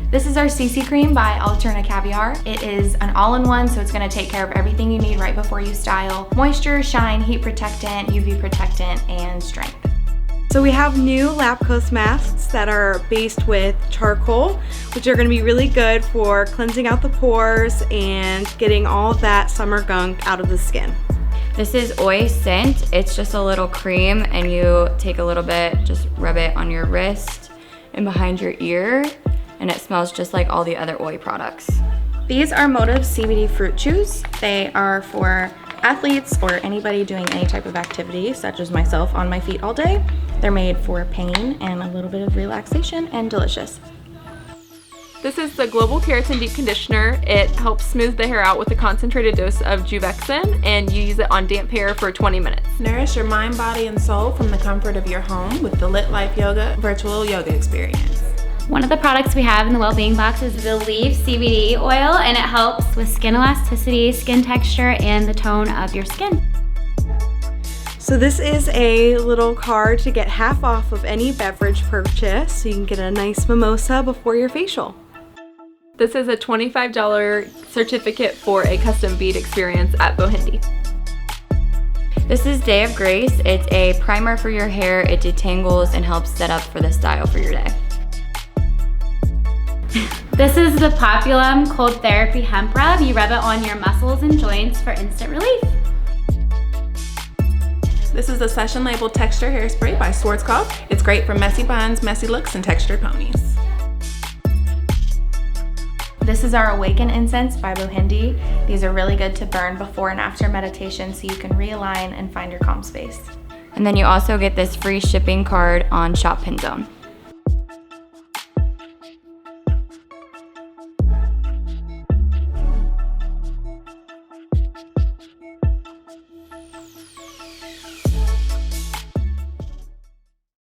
This is our CC cream by Alterna Caviar. It is an all-in-one, so it's gonna take care of everything you need right before you style. Moisture, shine, heat protectant, UV protectant, and strength. So we have new lab coat masks that are based with charcoal, which are gonna be really good for cleansing out the pores and getting all of that summer gunk out of the skin. This is Oi Scent. It's just a little cream and you take a little bit, just rub it on your wrist and behind your ear, and it smells just like all the other Oi products. These are Motive CBD fruit chews. They are for athletes or anybody doing any type of activity, such as myself on my feet all day. They're made for pain and a little bit of relaxation, and delicious. This is the Global Keratin Deep Conditioner. It helps smooth the hair out with a concentrated dose of Juvexin, and you use it on damp hair for 20 minutes. Nourish your mind, body, and soul from the comfort of your home with the Lit Life Yoga virtual yoga experience. One of the products we have in the Wellbeing Box is the Leave CBD oil, and it helps with skin elasticity, skin texture, and the tone of your skin. So this is a little card to get half off of any beverage purchase, so you can get a nice mimosa before your facial. This is a $25 certificate for a custom bead experience at Bohindi. This is Day of Grace. It's a primer for your hair. It detangles and helps set up for the style for your day. This is the Populum Cold Therapy Hemp Rub. You rub it on your muscles and joints for instant relief. This is the Session Label Texture Hairspray by Schwarzkopf. It's great for messy buns, messy looks, and textured ponies. This is our Awaken Incense by Bohindi. These are really good to burn before and after meditation so you can realign and find your calm space. And then you also get this free shipping card on Shop Pin Zone.